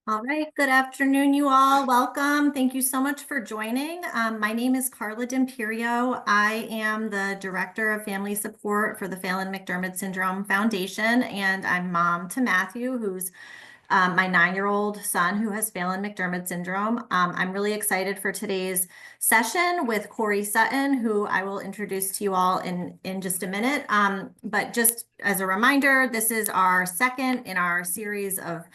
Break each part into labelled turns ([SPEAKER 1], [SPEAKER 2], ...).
[SPEAKER 1] All right, good afternoon, you all. Welcome. Thank you so much for joining. My name is Carla D'Imperio. I am the Director of Family Support for the Phelan-McDermid Syndrome Foundation, and I'm mom to Matthew, who's my 9-year-old son who has Phelan-McDermid syndrome. I'm really excited for today's session with Cory Sutton, who I will introduce to you all in just a minute. But just as a reminder, this is our second in our series of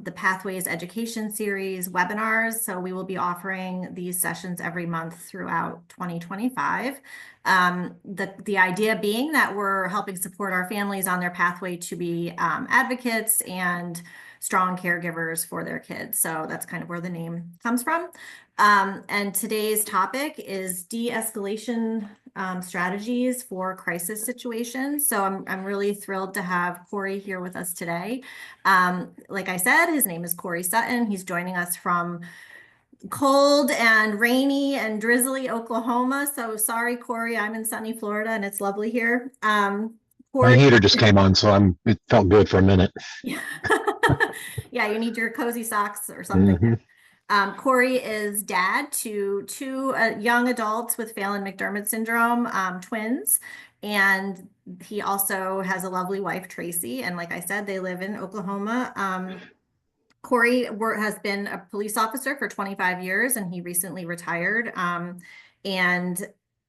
[SPEAKER 1] the Pathways Education Series webinars. So we will be offering these sessions every month throughout 2025. The idea being that we're helping support our families on their pathway to be advocates and strong caregivers for their kids. So that's kind of where the name comes from. And today's topic is de-escalation strategies for crisis situations. So I'm really thrilled to have Cory here with us today. Like I said, his name is Cory Sutton. He's joining us from cold and rainy and drizzly Oklahoma. So sorry, Cory, I'm in sunny Florida and it's lovely here.
[SPEAKER 2] My
[SPEAKER 1] Cory,
[SPEAKER 2] heater just came on, so it felt good for a minute.
[SPEAKER 1] yeah, you need your cozy socks or something.
[SPEAKER 2] Hmm.
[SPEAKER 1] Cory is dad to two young adults with Phelan-McDermid syndrome, twins, and he also has a lovely wife, Tracy. And like I said, they live in Oklahoma. Cory has been a police officer for 25 years, and he recently retired. And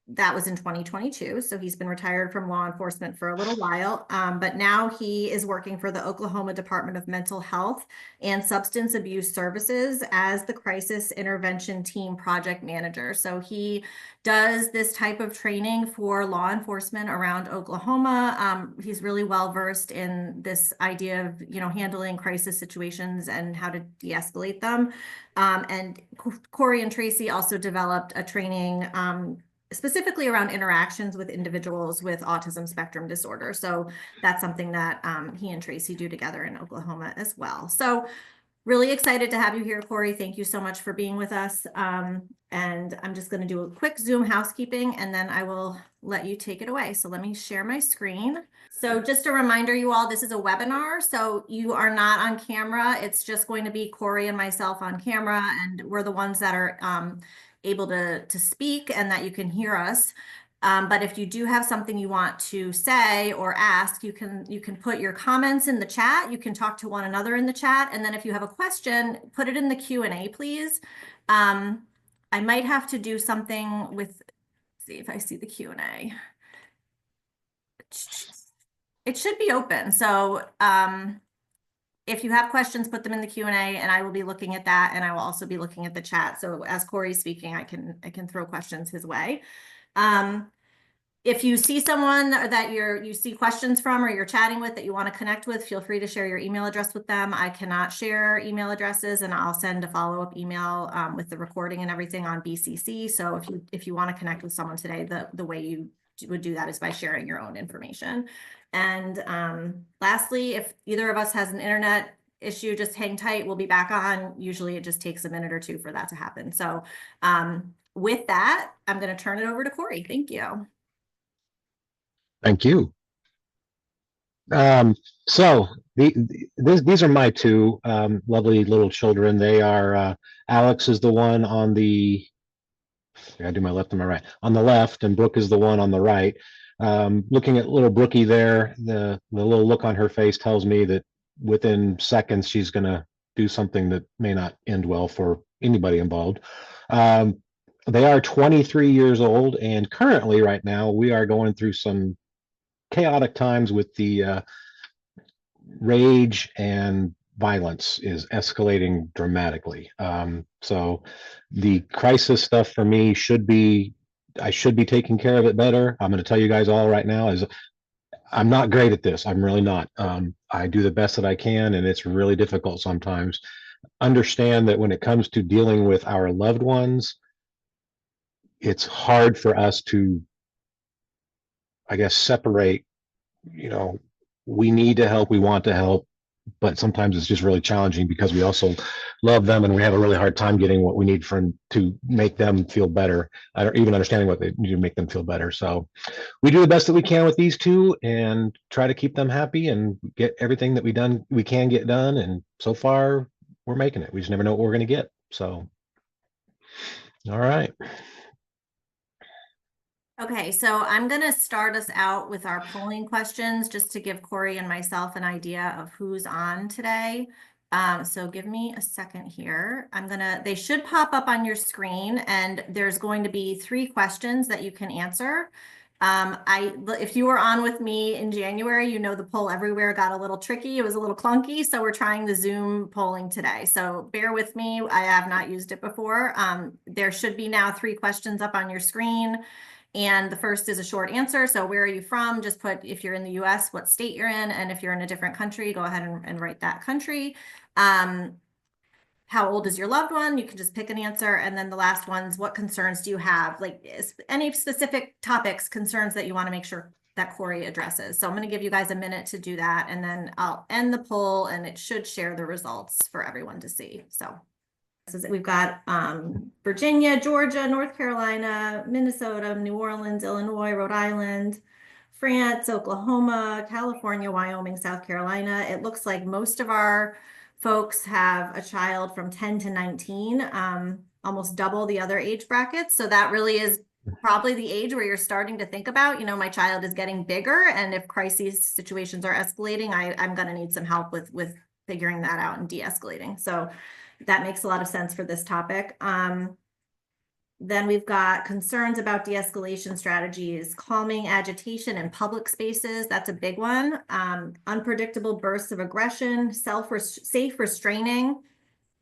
[SPEAKER 1] that was in 2022. So he's been retired from law enforcement for a little while. But now he is working for the Oklahoma Department of Mental Health and Substance Abuse Services as the Crisis Intervention Team Project Manager. So he does this type of training for law enforcement around Oklahoma. He's really well versed in this idea of, handling crisis situations and how to de-escalate them. And Cory and Tracy also developed a training specifically around interactions with individuals with autism spectrum disorder. So that's something that he and Tracy do together in Oklahoma as well. So really excited to have you here, Cory. Thank you so much for being with us. And I'm just going to do a quick Zoom housekeeping, and then I will let you take it away. So let me share my screen. So just a reminder, you all, this is a webinar, so you are not on camera. It's just going to be Cory and myself on camera, and we're the ones that are able to speak and that you can hear us. But if you do have something you want to say or ask, you can put your comments in the chat. You can talk to one another in the chat. And then if you have a question, put it in the Q&A, please. I might have to do something with, see if I see the Q&A. It should be open. So if you have questions, put them in the Q&A and I will be looking at that. And I will also be looking at the chat. So as Cory's speaking, I can throw questions his way. If you see someone that you see questions from or you're chatting with that you want to connect with, feel free to share your email address with them. I cannot share email addresses, and I'll send a follow-up email with the recording and everything on BCC. So if you want to connect with someone today, the way you would do that is by sharing your own information. And lastly, if either of us has an internet issue, just hang tight. We'll be back on. Usually it just takes a minute or two for that to happen. So with that, I'm going to turn it over to Cory. Thank you.
[SPEAKER 2] Thank you. So these are my two lovely little children. They are Alex is the one on the, I do my left and my right, on the left, and Brooke is the one on the right. Looking at little Brookie there, the little look on her face tells me that within seconds she's going to do something that may not end well for anybody involved. They are 23 years old, and currently right now we are going through some chaotic times with the rage and violence is escalating dramatically. So the crisis stuff for me I should be taking care of it better. I'm going to tell you guys all right now is I'm not great at this. I'm really not. I do the best that I can, and it's really difficult sometimes. Understand that when it comes to dealing with our loved ones, it's hard for us to, I guess, separate, we need to help, we want to help, but sometimes it's just really challenging because we also love them and we have a really hard time getting what we need to make them feel better. I don't even understanding what they need to make them feel better. So we do the best that we can with these two and try to keep them happy and get everything that we can get done. And so far we're making it. We just never know what we're going to get. So, all right.
[SPEAKER 1] Okay, so I'm going to start us out with our polling questions just to give Cory and myself an idea of who's on today. So give me a second here. They should pop up on your screen, and there's going to be 3 questions that you can answer. If you were on with me in January, you know the poll everywhere got a little tricky. It was a little clunky, so we're trying the Zoom polling today. So bear with me. I have not used it before. There should be now 3 questions up on your screen. And the first is a short answer. So where are you from? Just put, if you're in the US, what state you're in. And if you're in a different country, go ahead and write that country. How old is your loved one? You can just pick an answer. And then the last one's, what concerns do you have? Like any specific topics, concerns that you want to make sure that Cory addresses. So I'm going to give you guys a minute to do that. And then I'll end the poll, and it should share the results for everyone to see. So we've got Virginia, Georgia, North Carolina, Minnesota, New Orleans, Illinois, Rhode Island, France, Oklahoma, California, Wyoming, South Carolina. It looks like most of our folks have a child from 10 to 19, almost double the other age brackets. So that really is probably the age where you're starting to think about, you know, my child is getting bigger, and if crisis situations are escalating, I'm going to need some help with figuring that out and de-escalating. So that makes a lot of sense for this topic. Then we've got concerns about de-escalation strategies, calming agitation in public spaces. That's a big one. Unpredictable bursts of aggression, safe restraining,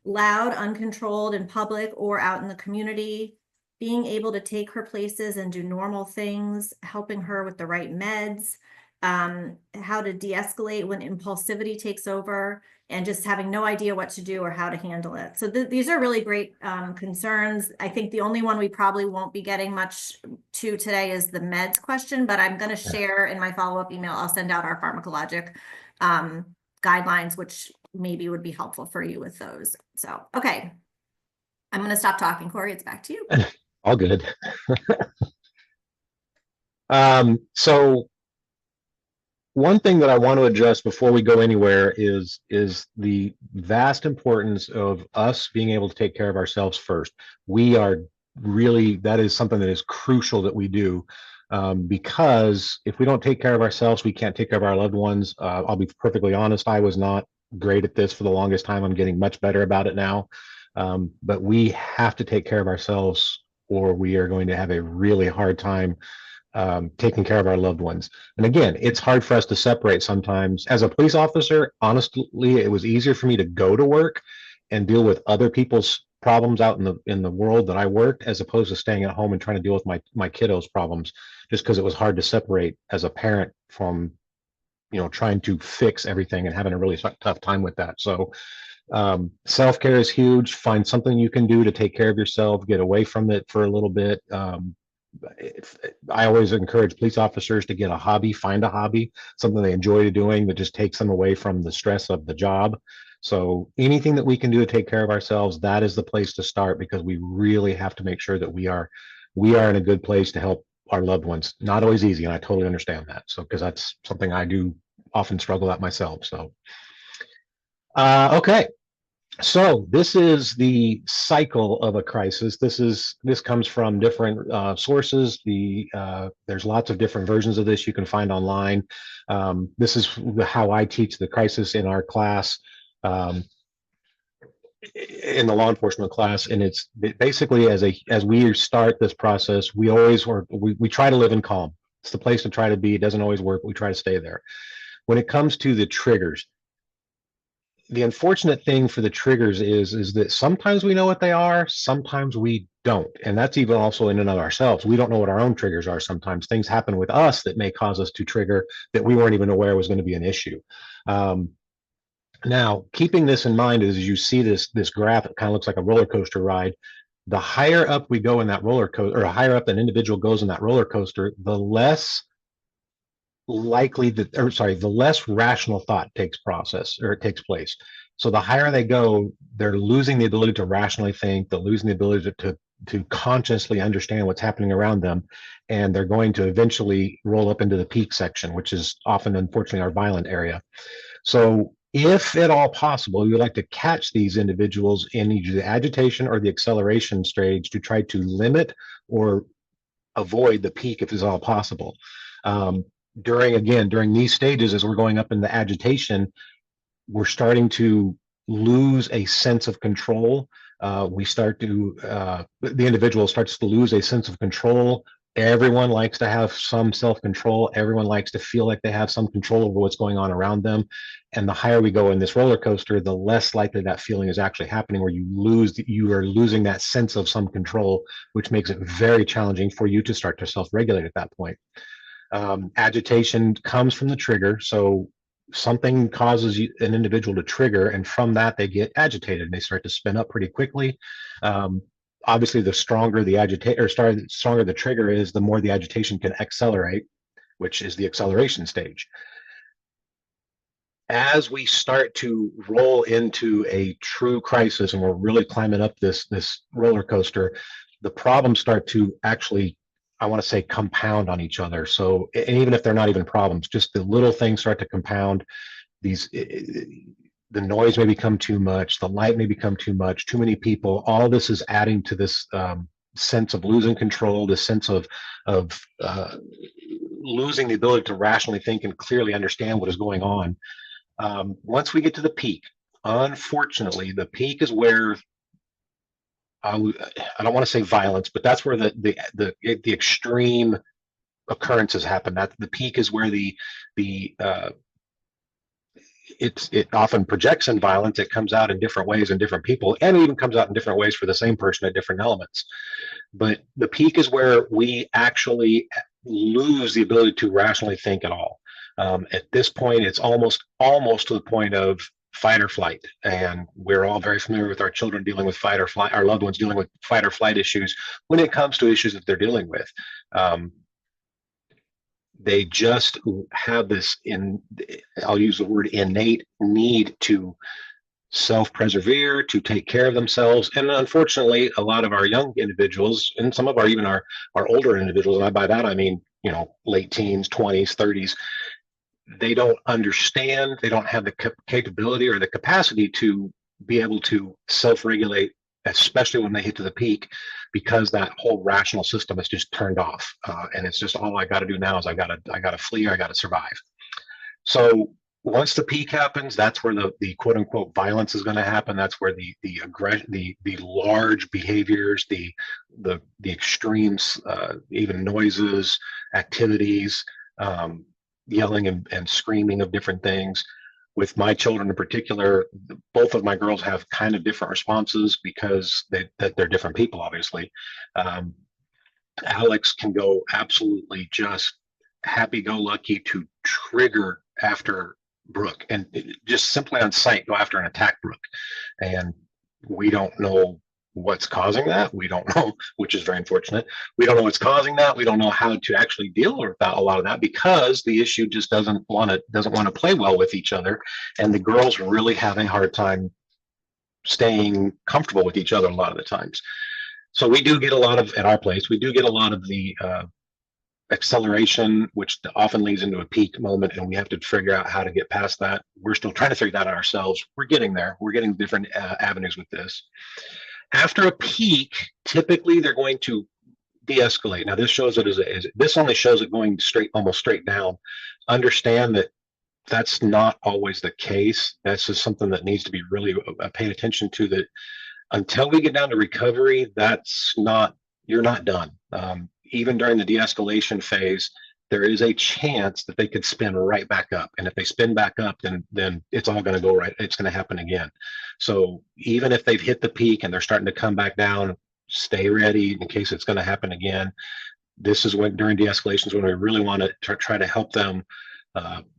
[SPEAKER 1] loud, uncontrolled in public or out in the community, being able to take her places and do normal things, helping her with the right meds, how to de-escalate when impulsivity takes over, and just having no idea what to do or how to handle it. So these are really great concerns. I think the only one we probably won't be getting much to today is the meds question, but I'm going to share in my follow-up email. I'll send out our pharmacologic guidelines, which maybe would be helpful for you with those. So, okay. I'm going to stop talking, Cory. It's back to you.
[SPEAKER 2] All good. So one thing that I want to address before we go anywhere is the vast importance of us being able to take care of ourselves first. We are really, that is something that is crucial that we do, because if we don't take care of ourselves, we can't take care of our loved ones. I'll be perfectly honest, I was not great at this for the longest time. I'm getting much better about it now. But we have to take care of ourselves, or we are going to have a really hard time taking care of our loved ones. And again, it's hard for us to separate sometimes. As a police officer, honestly, it was easier for me to go to work and deal with other people's problems out in the world that I worked, as opposed to staying at home and trying to deal with my kiddos' problems, just because it was hard to separate as a parent from, you know, trying to fix everything and having a really tough time with that. So self-care is huge. Find something you can do to take care of yourself, get away from it for a little bit. I always encourage police officers to get a hobby, find a hobby, something they enjoy doing that just takes them away from the stress of the job. So anything that we can do to take care of ourselves, that is the place to start, because we really have to make sure that we are in a good place to help our loved ones. Not always easy, and I totally understand that. So, because that's something I do often struggle at myself. So, okay. So this is the cycle of a crisis. This comes from different sources. There's lots of different versions of this you can find online. This is how I teach the crisis in our class, in the law enforcement class, and it's basically as we start this process, we try to live in calm. It's the place to try to be. It doesn't always work. We try to stay there. When it comes to the triggers, the unfortunate thing for the triggers is that sometimes we know what they are, sometimes we don't. And that's even also in and of ourselves. We don't know what our own triggers are. Sometimes things happen with us that may cause us to trigger that we weren't even aware was going to be an issue. Now, keeping this in mind, as you see this graph, it kind of looks like a roller coaster ride. The higher up we go in that roller coaster, or higher up an individual goes in that roller coaster, the less likely that, or sorry, the less rational thought takes place. So the higher they go, they're losing the ability to rationally think, they're losing the ability to consciously understand what's happening around them, and they're going to eventually roll up into the peak section, which is often, unfortunately, our violent area. So If at all possible, you would like to catch these individuals in either the agitation or the acceleration stage to try to limit or avoid the peak if it's all possible. Um, during these stages, as we're going up in the agitation, we're starting to lose a sense of control. The individual starts to lose a sense of control. Everyone likes to have some self-control. Everyone likes to feel like they have some control over what's going on around them. And the higher we go in this roller coaster, the less likely that feeling is actually happening, where you are losing that sense of some control, which makes it very challenging for you to start to self-regulate at that point. Agitation comes from the trigger. So something causes an individual to trigger, and from that they get agitated and they start to spin up pretty quickly. Obviously, the stronger the stronger the trigger is, the more the agitation can accelerate, which is the acceleration stage. As we start to roll into a true crisis and we're really climbing up this roller coaster, the problems start to actually, I want to say, compound on each other. So, and even if they're not even problems, just the little things start to compound. The noise may become too much, the light may become too much, too many people. All of this is adding to this sense of losing control, this sense of losing the ability to rationally think and clearly understand what is going on. Once we get to the peak, unfortunately, the peak is where I don't want to say violence, but that's where the extreme occurrences happen. That the peak is where the it often projects in violence. It comes out in different ways in different people, and it even comes out in different ways for the same person at different elements. But the peak is where we actually lose the ability to rationally think at all. At this point, it's almost to the point of fight or flight, and we're all very familiar with our children dealing with fight or flight, our loved ones dealing with fight or flight issues when it comes to issues that they're dealing with. They just have this I'll use the word innate need to self-preserve, to take care of themselves. And unfortunately, a lot of our young individuals, and some of our older individuals, and by that I mean, late teens, 20s, 30s, they don't understand, they don't have the capability or the capacity to be able to self-regulate, especially when they hit to the peak, because that whole rational system is just turned off, and it's just, all I got to do now is I got to flee, or I got to survive. So once the peak happens, that's where the quote unquote violence is going to happen. That's where the aggression, the large behaviors, the extremes, even noises, activities, yelling and screaming of different things. With my children in particular, both of my girls have kind of different responses because they're different people, obviously. Alex can go absolutely just happy-go-lucky to trigger after Brooke, and just simply on sight go after and attack Brooke. And we don't know what's causing that. We don't know, which is very unfortunate. We don't know what's causing that. We don't know how to actually deal with a lot of that, because the issue just doesn't want to play well with each other, and the girls really have a hard time staying comfortable with each other a lot of the times. So we do get a lot of, at our place, we do get a lot of the acceleration, which often leads into a peak moment, and we have to figure out how to get past that. We're still trying to figure that out ourselves. We're getting there. We're getting different avenues with this. After a peak, typically they're going to de-escalate. Now, this shows it this only shows it going almost straight down. Understand that that's not always the case. That's just something that needs to be really paid attention to, that until we get down to recovery, you're not done. Even during the de-escalation phase, there is a chance that they could spin right back up. And if they spin back up, then it's all going to go right. It's going to happen again. So even if they've hit the peak and they're starting to come back down, stay ready in case it's going to happen again. This is when, during de-escalation, is when we really want to try to help them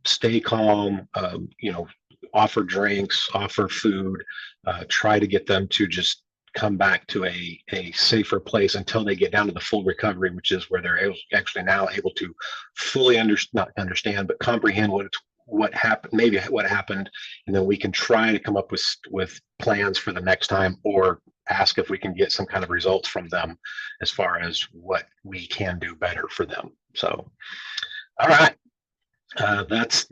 [SPEAKER 2] stay calm, offer drinks, offer food, try to get them to just come back to a safer place until they get down to the full recovery, which is where they're actually now able to fully not understand, but comprehend what happened, maybe what happened, and then we can try to come up with plans for the next time, or ask if we can get some kind of results from them as far as what we can do better for them. So, all right, that's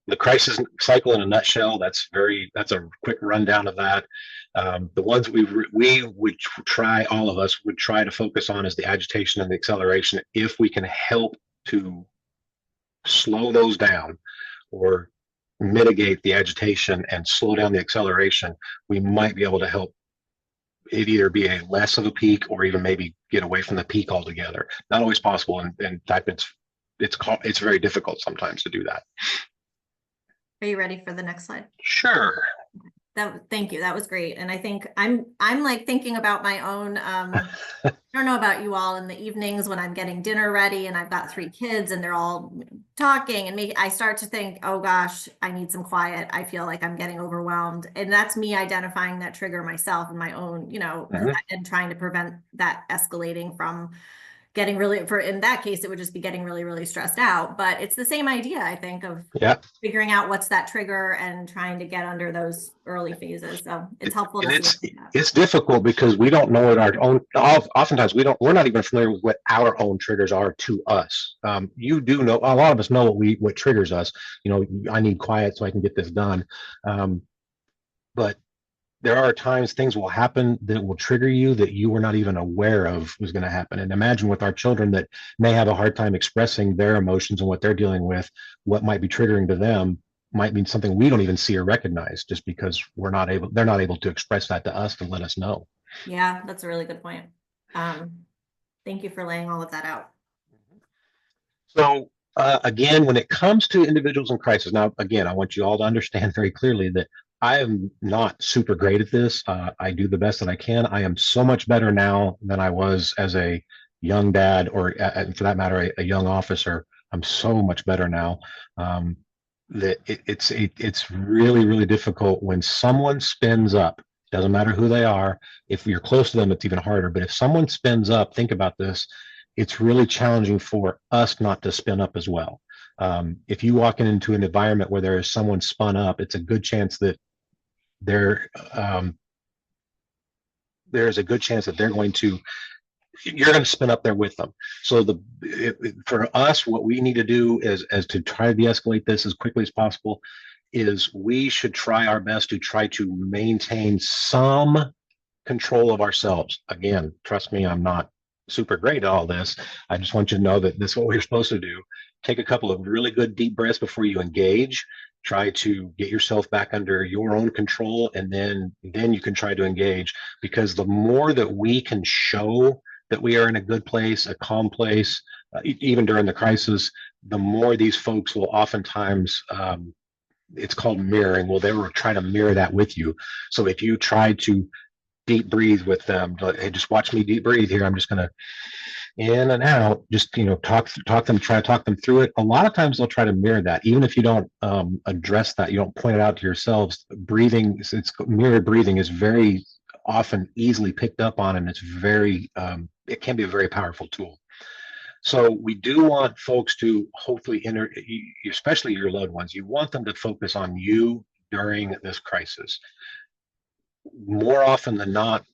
[SPEAKER 2] the crisis cycle in a nutshell. That's a quick rundown of that. The ones we would try, all of us would try to focus on, is the agitation and the acceleration. If we can help to slow those down or mitigate the agitation and slow down the acceleration, we might be able to help it either be a less of a peak or even maybe get away from the peak altogether. Not always possible, and in fact, it's very difficult sometimes to do that.
[SPEAKER 1] Are you ready for the next slide?
[SPEAKER 2] Sure.
[SPEAKER 1] Thank you. That was great. And I think I'm like thinking about my own, I don't know about you all, in the evenings when I'm getting dinner ready and I've got 3 kids and they're all talking, and I start to think, oh gosh, I need some quiet. I feel like I'm getting overwhelmed. And that's me identifying that trigger myself and my own, and trying to prevent that escalating from getting really, in that case, it would just be getting really, really stressed out. But it's the same idea, I think, of figuring out what's that trigger and trying to get under those early phases. So it's helpful to see.
[SPEAKER 2] It's difficult because we don't know what our own, oftentimes we're not even familiar with what our own triggers are to us. You do know, a lot of us know what triggers us. I need quiet so I can get this done. But there are times things will happen that will trigger you that you were not even aware of was going to happen. And imagine with our children that may have a hard time expressing their emotions and what they're dealing with, what might be triggering to them might mean something we don't even see or recognize, just because they're not able to express that to us to let us know.
[SPEAKER 1] Yeah, that's a really good point. Thank you for laying all of that out.
[SPEAKER 2] So again, when it comes to individuals in crisis, now, again, I want you all to understand very clearly that I am not super great at this. I do the best that I can. I am so much better now than I was as a young dad, or for that matter, a young officer. I'm so much better now. That it's really, really difficult when someone spins up. Doesn't matter who they are. If you're close to them, it's even harder. But if someone spins up, think about this. It's really challenging for us not to spin up as well. If you walk into an environment where there is someone spun up, it's a good chance that there's a good chance that you're going to spin up there with them. So for us, what we need to do is to try to de-escalate this as quickly as possible, is we should try our best to try to maintain some control of ourselves. Again, trust me, I'm not super great at all this. I just want you to know that this is what we're supposed to do. Take a couple of really good deep breaths before you engage. Try to get yourself back under your own control, and then you can try to engage, because the more that we can show that we are in a good place, a calm place, even during the crisis, the more these folks will oftentimes, it's called mirroring. Well, they will try to mirror that with you. So if you try to deep breathe with them, hey, just watch me deep breathe here. I'm just going to in and out, just try to talk them through it. A lot of times they'll try to mirror that, even if you don't address that, you don't point it out to yourselves. Breathing, it's mirrored breathing, is very often easily picked up on, and it's it can be a very powerful tool. So we do want folks to hopefully especially your loved ones, you want them to focus on you during this crisis. More often than not,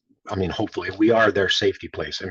[SPEAKER 2] hopefully we are their safety place.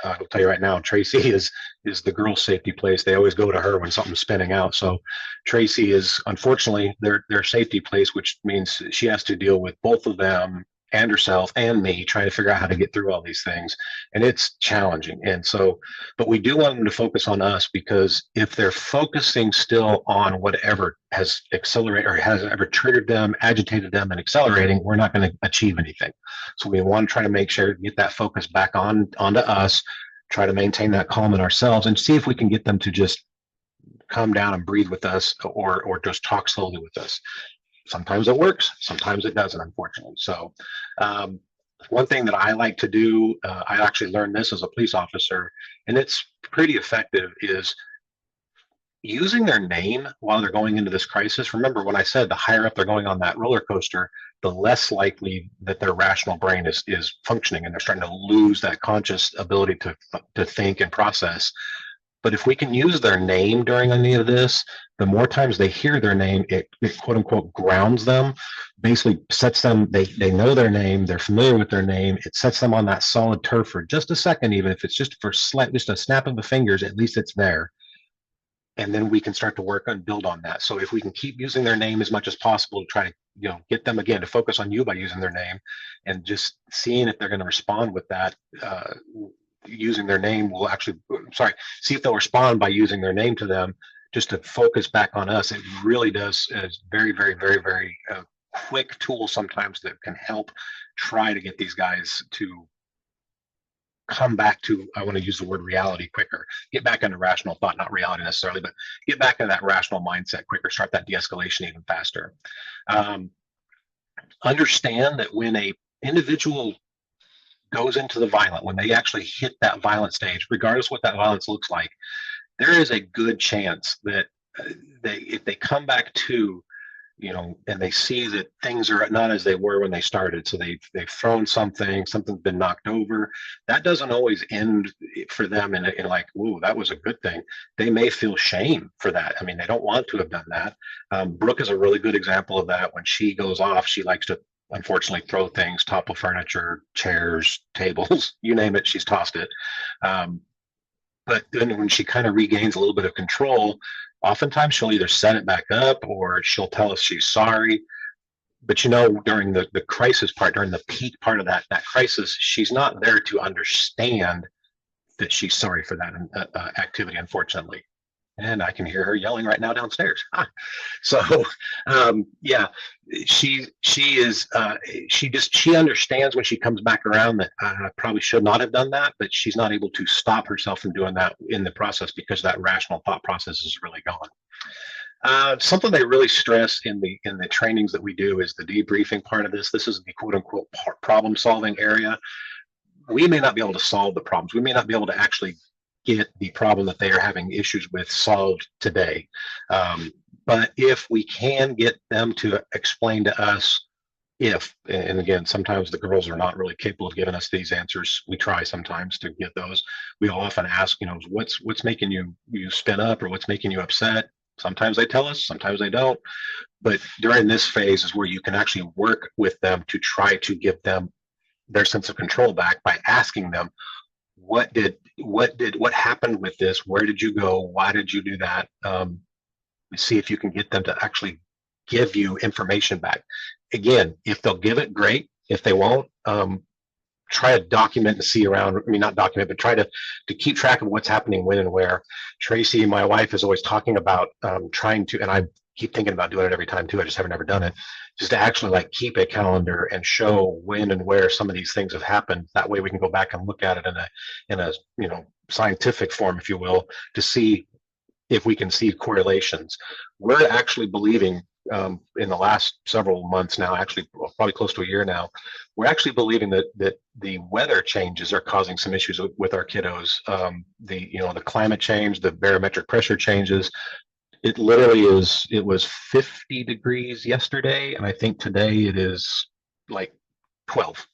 [SPEAKER 2] I'll tell you right now, Tracy is the girl's safety place. They always go to her when something's spinning out. So Tracy is unfortunately their safety place, which means she has to deal with both of them and herself and me, trying to figure out how to get through all these things. And it's challenging. And so, but we do want them to focus on us, because if they're focusing still on whatever has accelerated or has ever triggered them, agitated them, and accelerating, we're not going to achieve anything. So we want to try to make sure, get that focus back onto us, try to maintain that calm in ourselves, and see if we can get them to just calm down and breathe with us, or just talk slowly with us. Sometimes it works, sometimes it doesn't, unfortunately. So one thing that I like to do, I actually learned this as a police officer, and it's pretty effective, is using their name while they're going into this crisis. Remember when I said the higher up they're going on that roller coaster, the less likely that their rational brain is functioning, and they're starting to lose that conscious ability to think and process. But if we can use their name during any of this, the more times they hear their name, it quote unquote grounds them, basically sets them, they know their name, they're familiar with their name. It sets them on that solid turf for just a second, even if it's just for just a snap of the fingers, at least it's there. and then we can start to work and build on that. So if we can keep using their name as much as possible to try to, get them again to focus on you by using their name, and just seeing if they're going to respond with that, using their name will actually, sorry, see if they'll respond by using their name to them, just to focus back on us. It really does. It's very, very, very, very quick tool sometimes that can help try to get these guys to come back to, I want to use the word reality quicker, get back into rational thought, not reality necessarily, but get back into that rational mindset quicker, start that de-escalation even faster. Understand that when a individual goes into the violent, when they actually hit that violent stage, regardless what that violence looks like, there is a good chance that if they come back to, and they see that things are not as they were when they started. So they've thrown something's been knocked over. That doesn't always end for them in like, ooh, that was a good thing. They may feel shame for that. I mean, they don't want to have done that. Brooke is a really good example of that. When she goes off, she likes to unfortunately throw things, topple furniture, chairs, tables, you name it, she's tossed it. But then when she kind of regains a little bit of control, oftentimes she'll either set it back up or she'll tell us she's sorry. But during the crisis part, during the peak part of that crisis, she's not there to understand that she's sorry for that activity, unfortunately. And I can hear her yelling right now downstairs. So yeah, she understands when she comes back around that I probably should not have done that, but she's not able to stop herself from doing that in the process because that rational thought process is really gone. Something they really stress in the trainings that we do is the debriefing part of this. This is the quote unquote problem solving area. We may not be able to solve the problems. We may not be able to actually get the problem that they are having issues with solved today. But if we can get them to explain to us and again, sometimes the girls are not really capable of giving us these answers. We try sometimes to get those. We'll often ask, what's making you spin up, or what's making you upset? Sometimes they tell us, sometimes they don't. But during this phase is where you can actually work with them to try to give them their sense of control back by asking them, what happened with this? Where did you go? Why did you do that? See if you can get them to actually give you information back. Again, if they'll give it, great. If they won't, try to document and see around. I mean, not document, but try to keep track of what's happening when and where. Tracy, my wife, is always talking about trying to, and I keep thinking about doing it every time too. I just haven't ever done it. Just to actually like keep a calendar and show when and where some of these things have happened. That way we can go back and look at it in a scientific form, if you will, to see if we can see correlations. We're actually believing in the last several months now, actually probably close to a year now, we're actually believing that the weather changes are causing some issues with our kiddos. The climate change, the barometric pressure changes. It literally it was 50 degrees yesterday, and I think today it is like 12.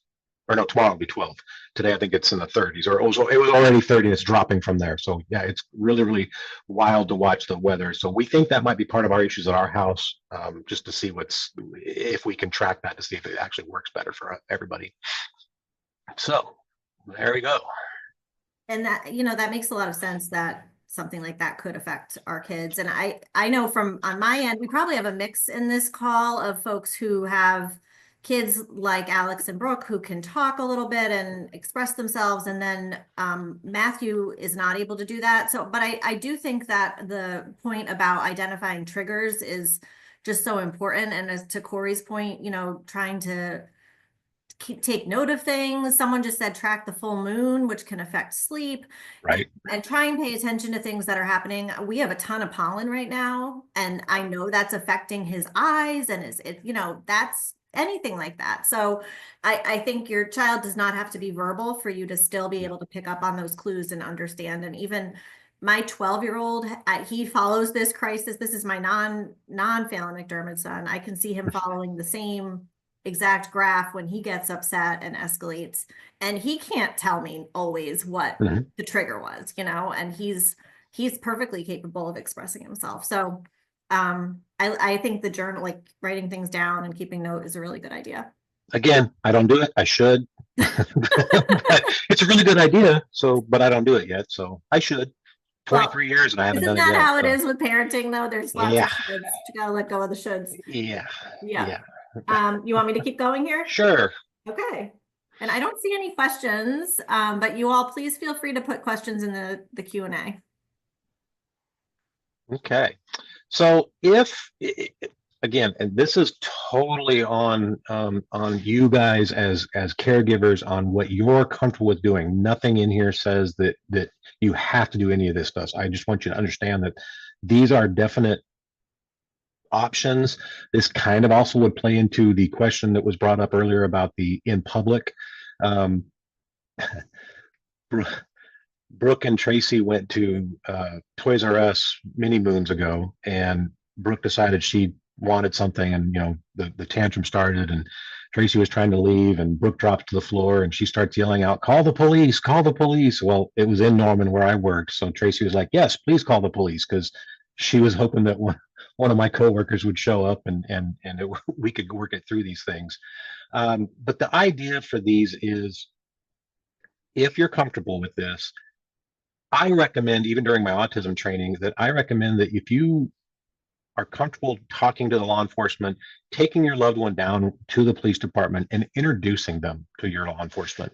[SPEAKER 2] Or no, tomorrow will be 12. Today I think it's in the 30s, or it was already 30. It's dropping from there. So yeah, it's really, really wild to watch the weather. So we think that might be part of our issues at our house, just to see if we can track that to see if it actually works better for everybody. So there we go.
[SPEAKER 1] And that makes a lot of sense that something like that could affect our kids. And I know from on my end, we probably have a mix in this call of folks who have kids like Alex and Brooke who can talk a little bit and express themselves. And then Matthew is not able to do that. So, but I do think that the point about identifying triggers is just so important. And as to Cory's point, trying to take note of things. Someone just said track the full moon, which can affect sleep.
[SPEAKER 2] Right.
[SPEAKER 1] And try and pay attention to things that are happening. We have a ton of pollen right now, and I know that's affecting his eyes and that's anything like that. So I think your child does not have to be verbal for you to still be able to pick up on those clues and understand. And even my 12-year-old, he follows this crisis. This is my non-Phelan-McDermid son. I can see him following the same exact graph when he gets upset and escalates, and he can't tell me always what the trigger was, and he's perfectly capable of expressing himself. So I think the journal, like writing things down and keeping note, is a really good idea.
[SPEAKER 2] Again, I don't do it. I should. But it's a really good idea. But I don't do it yet. So I should.
[SPEAKER 1] Well,
[SPEAKER 2] 23 years and I haven't
[SPEAKER 1] isn't
[SPEAKER 2] done it
[SPEAKER 1] that
[SPEAKER 2] yet.
[SPEAKER 1] how it
[SPEAKER 2] So
[SPEAKER 1] is with parenting though? There's lots of
[SPEAKER 2] yeah,
[SPEAKER 1] shoulds. You gotta let go of the shoulds.
[SPEAKER 2] yeah,
[SPEAKER 1] Yeah.
[SPEAKER 2] yeah.
[SPEAKER 1] You want me to keep going here?
[SPEAKER 2] Sure.
[SPEAKER 1] Okay. And I don't see any questions, but you all please feel free to put questions in the Q&A.
[SPEAKER 2] Okay. So if again, and this is totally on you guys as caregivers on what you're comfortable with doing. Nothing in here says that you have to do any of this stuff. I just want you to understand that these are definite options. This kind of also would play into the question that was brought up earlier about the in public. Um, Brooke and Tracy went to Toys R Us many moons ago, and Brooke decided she wanted something, and the tantrum started, and Tracy was trying to leave, and Brooke drops to the floor, and she starts yelling out, "Call the police! Call the police!" Well, it was in Norman where I worked, so Tracy was like, "Yes, please call the police," because she was hoping that one of my coworkers would show up and we could work it through these things. But the idea for these is, if you're comfortable with this, I recommend, even during my autism training, that I recommend that if you are comfortable talking to the law enforcement, taking your loved one down to the police department and introducing them to your law enforcement.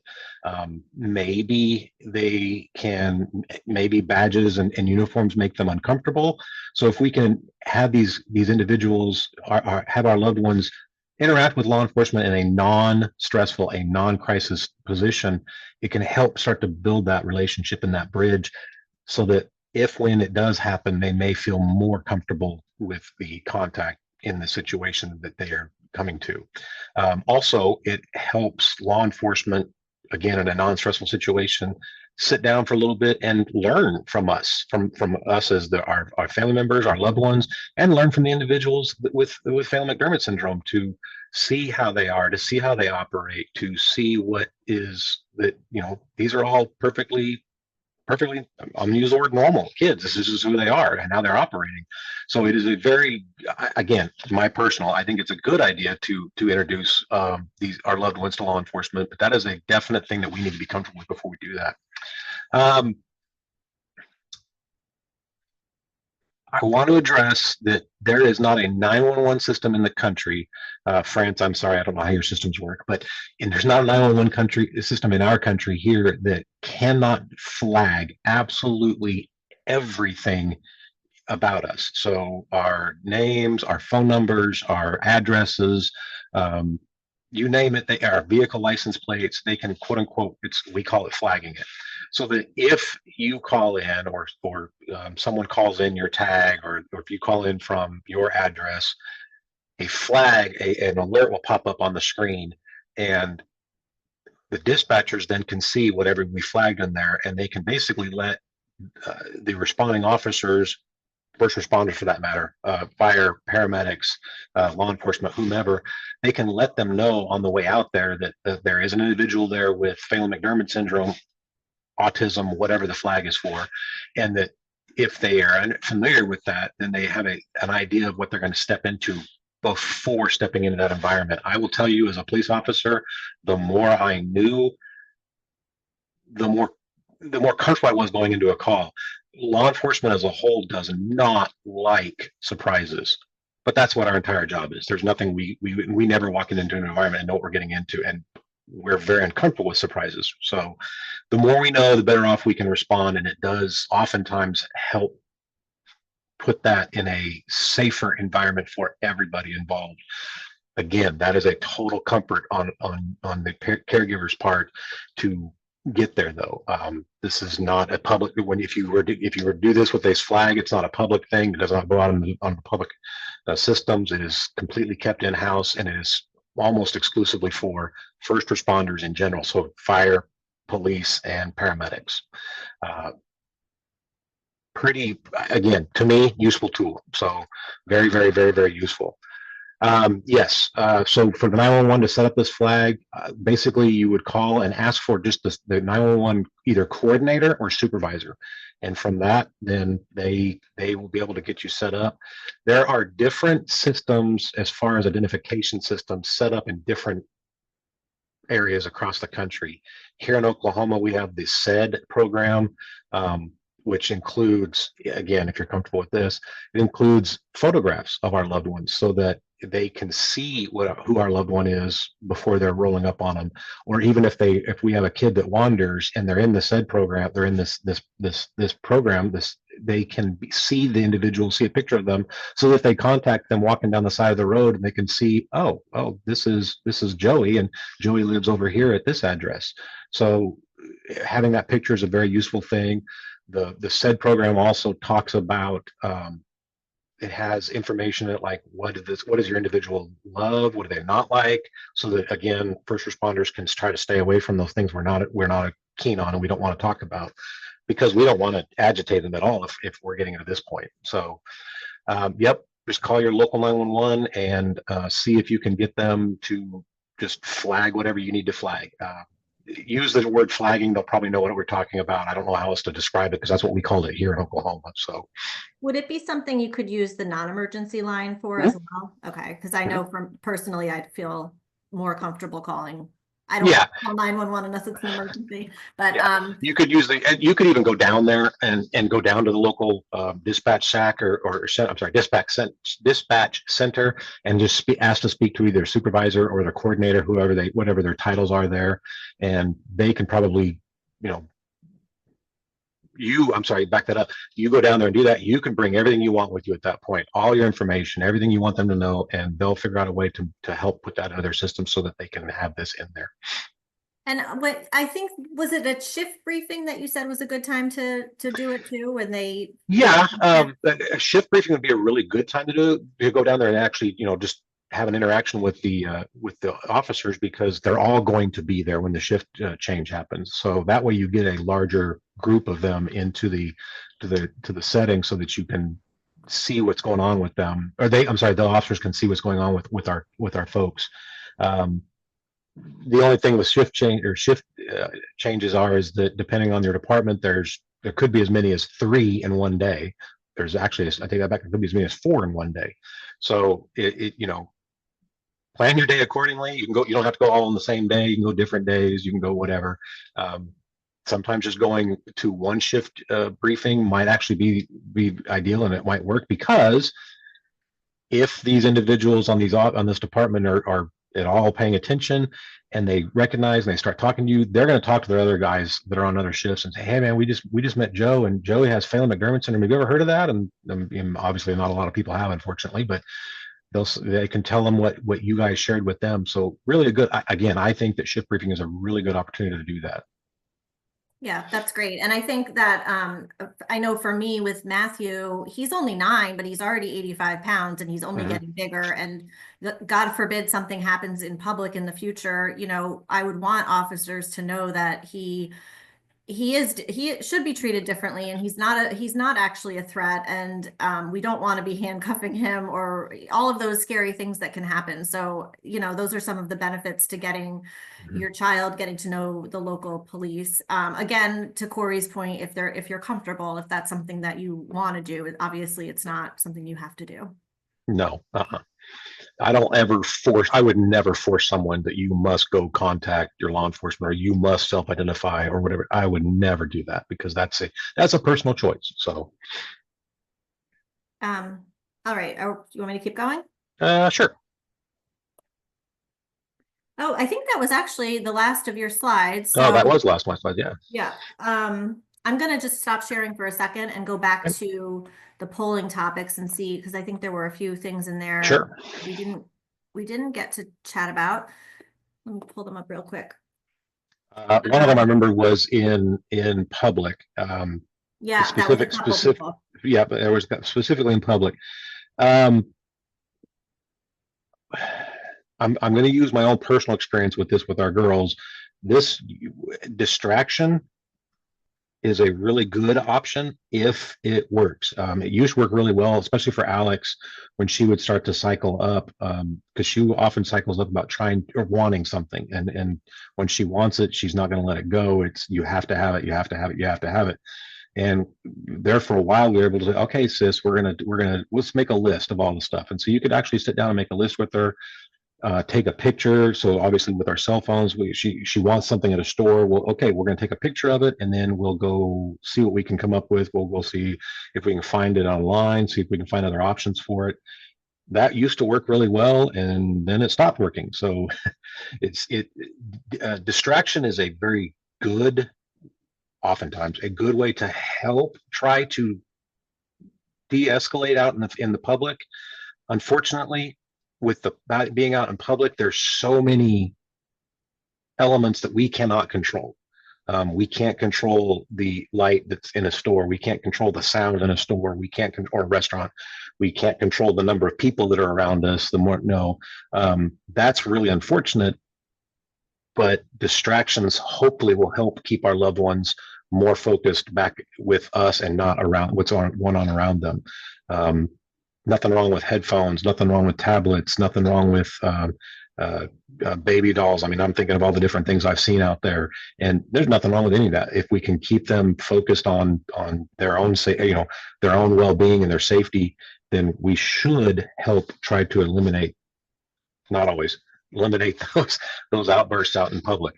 [SPEAKER 2] Maybe they can, maybe badges and uniforms make them uncomfortable. So if we can have these individuals, have our loved ones interact with law enforcement in a non-stressful, a non-crisis position, it can help start to build that relationship and that bridge, so that if when it does happen, they may feel more comfortable with the contact in the situation that they are coming to. Also, it helps law enforcement, again, in a non-stressful situation, sit down for a little bit and learn from us as our family members, our loved ones, and learn from the individuals with Phelan-McDermid syndrome, to see how they are, to see how they operate, to see what is that, these are all perfectly, I'm gonna use the word normal kids. This is who they are and how they're operating. So it is a very, again, my personal, I think it's a good idea to introduce these our loved ones to law enforcement, but that is a definite thing that we need to be comfortable with before we do that. I want to address that there is not a 911 system in the country. France, I'm sorry, I don't know how your systems work, but there's not a 911 system in our country here that cannot flag absolutely everything about us. So our names, our phone numbers, our addresses, you name it, our vehicle license plates, they can, quote unquote, we call it flagging it. So that if you call in, or someone calls in your tag, or if you call in from your address, a flag, an alert will pop up on the screen, and the dispatchers then can see whatever we flagged in there, and they can basically let the responding officers, first responders for that matter, fire, paramedics, law enforcement, whomever, they can let them know on the way out there that there is an individual there with Phelan-McDermid syndrome, autism, whatever the flag is for, and that if they are familiar with that, then they have an idea of what they're going to step into before stepping into that environment. I will tell you, as a police officer, the more I knew, the more comfortable I was going into a call. Law enforcement as a whole does not like surprises, but that's what our entire job is. There's nothing we never walk into an environment and know what we're getting into, and we're very uncomfortable with surprises. So the more we know, the better off we can respond, and it does oftentimes help put that in a safer environment for everybody involved. Again, that is a total comfort on the caregiver's part to get there, though. This is not a public, if you were to do this with this flag, it's not a public thing. It does not go out on public systems. It is completely kept in house, and it is almost exclusively for first responders in general, so fire, police, and paramedics. Pretty, again, to me, useful tool. So very, very, very, very useful. Yes. So for the 911 to set up this flag, basically you would call and ask for just the 911 either coordinator or supervisor. And from that, then they will be able to get you set up. There are different systems as far as identification systems set up in different areas across the country. Here in Oklahoma, we have the SED program. which includes, again, if you're comfortable with this, it includes photographs of our loved ones so that they can see who our loved one is before they're rolling up on them. Or even if we have a kid that wanders and they're in the said program, they're in this program, they can see the individual, see a picture of them, so that if they contact them walking down the side of the road and they can see, oh, this is Joey, and Joey lives over here at this address. So having that picture is a very useful thing. The said program also talks about, it has information that, like, what does your individual love, what do they not like, so that, again, first responders can try to stay away from those things we're not keen on and we don't want to talk about, because we don't want to agitate them at all if we're getting to this point. So yep, just call your local 911 and see if you can get them to just flag whatever you need to flag. Use the word flagging, they'll probably know what we're talking about. I don't know how else to describe it because that's what we called it here in Oklahoma. So
[SPEAKER 1] Would it be something you could use the non-emergency line for as
[SPEAKER 2] mhm,
[SPEAKER 1] well? Okay, because I
[SPEAKER 2] mhm.
[SPEAKER 1] know from personally, I'd feel more comfortable calling. I don't
[SPEAKER 2] Yeah,
[SPEAKER 1] want to call 911 unless it's an emergency, but
[SPEAKER 2] yeah, you could use you could even go down there and go down to the local dispatch shack I'm sorry, dispatch center, and just ask to speak to either a supervisor or their coordinator, whatever their titles are there, and they can probably, you know, I'm sorry, back that up. You go down there and do that. You can bring everything you want with you at that point, all your information, everything you want them to know, and they'll figure out a way to help put that into their system so that they can have this in there.
[SPEAKER 1] and what I think, was it a shift briefing that you said was a good time to do it too, when they
[SPEAKER 2] Yeah, a shift briefing would be a really good time to go down there and actually, just have an interaction with the officers, because they're all going to be there when the shift change happens. So that way you get a larger group of them into the setting so that you can see what's going on with them, or I'm sorry, the officers can see what's going on with our folks. Um, the only thing with shift changes is that depending on your department, there could be as many as 3 in one day. There's actually, I take that back, it could be as many as 4 in one day. So plan your day accordingly. You can go, you don't have to go all on the same day. You can go different days. You can go whatever. Um, Sometimes just going to one shift briefing might actually be ideal, and it might work, because if these individuals on this department are at all paying attention, and they recognize and they start talking to you, they're going to talk to their other guys that are on other shifts and say, hey man, we just met Joe, and Joey has Phelan-McDermid syndrome. Have you ever heard of that? And obviously not a lot of people have, unfortunately, but they can tell them what you guys shared with them. So really again, I think that shift briefing is a really good opportunity to do that.
[SPEAKER 1] Yeah, that's great. And I think that I know for me with Matthew, he's only 9, but he's already 85 pounds and he's only
[SPEAKER 2] Mhm.
[SPEAKER 1] getting bigger. And God forbid something happens in public in the future, I would want officers to know that he should be treated differently, and he's not actually a threat, and we don't want to be handcuffing him or all of those scary things that can happen. So those are some of the benefits to getting
[SPEAKER 2] Mhm.
[SPEAKER 1] your child getting to know the local police. Again, to Cory's point, if you're comfortable, if that's something that you want to do, obviously it's not something you have to do.
[SPEAKER 2] No, I would never force someone that you must go contact your law enforcement or you must self-identify or whatever. I would never do that, because that's a personal choice. So,
[SPEAKER 1] um all right, you want me to keep going?
[SPEAKER 2] sure.
[SPEAKER 1] Oh, I think that was actually the last of your slides.
[SPEAKER 2] Oh, that
[SPEAKER 1] So
[SPEAKER 2] was last my slide. Yeah.
[SPEAKER 1] yeah, I'm gonna just stop sharing for a second and go back
[SPEAKER 2] Okay.
[SPEAKER 1] to the polling topics and see, because I think there were a few things in there
[SPEAKER 2] Sure.
[SPEAKER 1] we didn't get to chat about. Let me pull them up real quick.
[SPEAKER 2] One of them I
[SPEAKER 1] Um,
[SPEAKER 2] remember was in public.
[SPEAKER 1] yeah, that was a couple
[SPEAKER 2] Specific.
[SPEAKER 1] people.
[SPEAKER 2] Yeah, but there was specifically in public. Um, I'm going to use my own personal experience with this with our girls. This distraction is a really good option if it works. It used to work really well, especially for Alex when she would start to cycle up, because she often cycles up about trying or wanting something, and when she wants it, she's not going to let it go. It's you have to have it, you have to have it, you have to have it. And there for a while, we were able to say, okay, sis, let's make a list of all the stuff. And so you could actually sit down and make a list with her. take a picture. So obviously with our cell phones, she wants something at a store. Well, okay, we're going to take a picture of it and then we'll go see what we can come up with. We'll see if we can find it online, see if we can find other options for it. That used to work really well, and then it stopped working. So it's it distraction is a very good, oftentimes a good way to help try to de-escalate out in the public. Unfortunately, with the being out in public, there's so many elements that we cannot control. We can't control the light that's in a store. We can't control the sound in a store. We can't control a restaurant. We can't control the number of people that are around us. The more no, that's really unfortunate. But distractions hopefully will help keep our loved ones more focused back with us and not around what's going on around them. Um, Nothing wrong with headphones, nothing wrong with tablets, nothing wrong with uh, baby dolls. I mean, I'm thinking of all the different things I've seen out there, and there's nothing wrong with any of that. If we can keep them focused on their own, their own well-being and their safety, then we should help try to eliminate, not always, eliminate those outbursts out in public.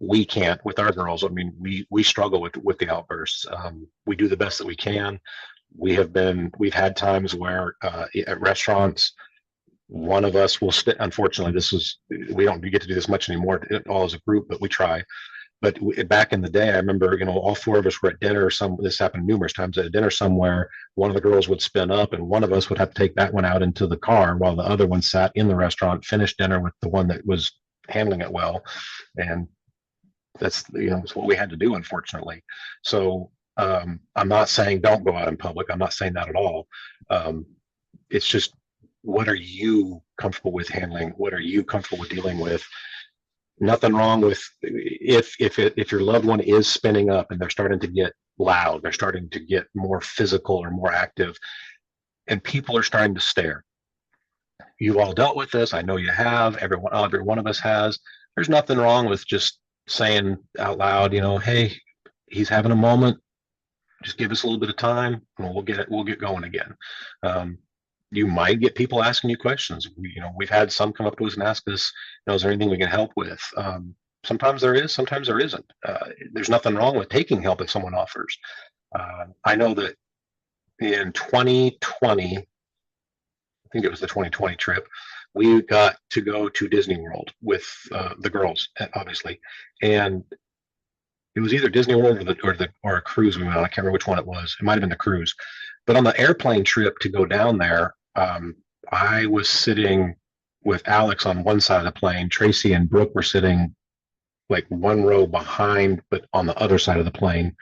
[SPEAKER 2] We can't with our girls. I mean, we struggle with the outbursts. We do the best that we can. We've had times where at restaurants, one of us will sit. Unfortunately, we don't get to do this much anymore, all as a group, but we try. But back in the day, I remember, all four of us were at dinner. This happened numerous times at a dinner somewhere. One of the girls would spin up, and one of us would have to take that one out into the car while the other one sat in the restaurant, finished dinner with the one that was handling it well. And that's it's what we had to do, unfortunately. So I'm not saying don't go out in public. I'm not saying that at all. It's just, what are you comfortable with handling? What are you comfortable with dealing with? Nothing wrong with if your loved one is spinning up and they're starting to get loud, they're starting to get more physical or more active, and people are starting to stare. You've all dealt with this. I know you have. Every one of us has. There's nothing wrong with just saying out loud, hey, he's having a moment. Just give us a little bit of time, and we'll get going again. You might get people asking you questions. We've had some come up to us and ask us, is there anything we can help with? Sometimes there is, sometimes there isn't. There's nothing wrong with taking help if someone offers. I know that in 2020, I think it was the 2020 trip, we got to go to Disney World with the girls, obviously, and it was either Disney World or a cruise we went on. I can't remember which one it was. It might have been the cruise. But on the airplane trip to go down there, I was sitting with Alex on one side of the plane. Tracy and Brooke were sitting like one row behind, but on the other side of the plane.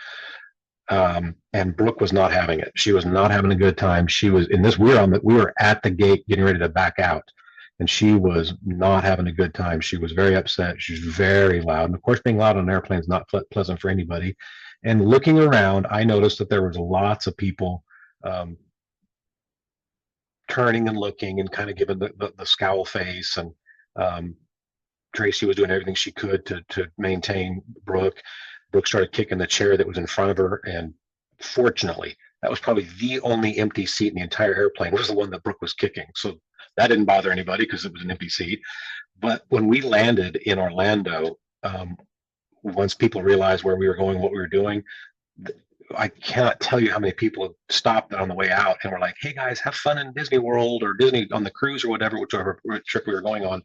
[SPEAKER 2] And Brooke was not having it. She was not having a good time. She was in this. We were at the gate getting ready to back out, and she was not having a good time. She was very upset. She was very loud. And of course, being loud on an airplane is not pleasant for anybody. And looking around, I noticed that there was lots of people turning and looking and kind of giving the scowl face. And Tracy was doing everything she could to maintain Brooke. Brooke started kicking the chair that was in front of her. And fortunately, that was probably the only empty seat in the entire airplane, was the one that Brooke was kicking. So that didn't bother anybody because it was an empty seat. But when we landed in Orlando, once people realized where we were going, what we were doing, I cannot tell you how many people stopped on the way out and were like, hey guys, have fun in Disney World or Disney on the cruise or whatever, whichever trip we were going on.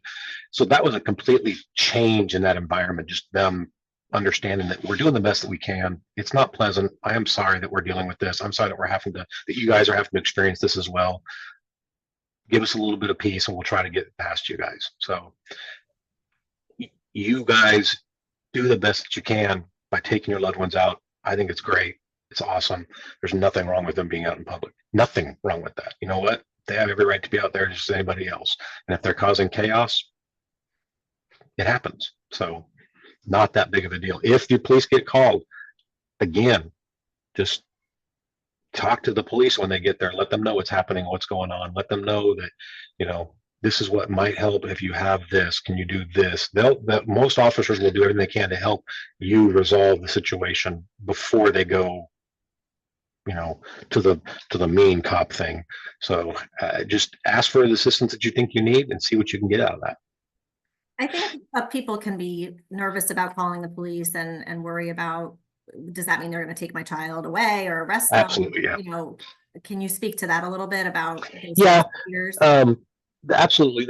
[SPEAKER 2] So that was a completely change in that environment, just them understanding that we're doing the best that we can. It's not pleasant. I am sorry that we're dealing with this. I'm sorry that that you guys are having to experience this as well. Give us a little bit of peace and we'll try to get past you guys. So you guys do the best that you can by taking your loved ones out. I think it's great. It's awesome. There's nothing wrong with them being out in public. Nothing wrong with that. You know what? They have every right to be out there just as anybody else. And if they're causing chaos, it happens. So not that big of a deal. If the police get called, again, just talk to the police when they get there. Let them know what's happening, what's going on. Let them know that, this is what might help if you have this. Can you do this? Most officers will do everything they can to help you resolve the situation before they go to the mean cop thing. So just ask for the assistance that you think you need and see what you can get out of that.
[SPEAKER 1] I think people can be nervous about calling the police and worry about, does that mean they're going to take my child away or arrest them?
[SPEAKER 2] Absolutely, yeah.
[SPEAKER 1] Can you speak to that a little bit about those
[SPEAKER 2] Yeah,
[SPEAKER 1] sorts of fears?
[SPEAKER 2] um, absolutely.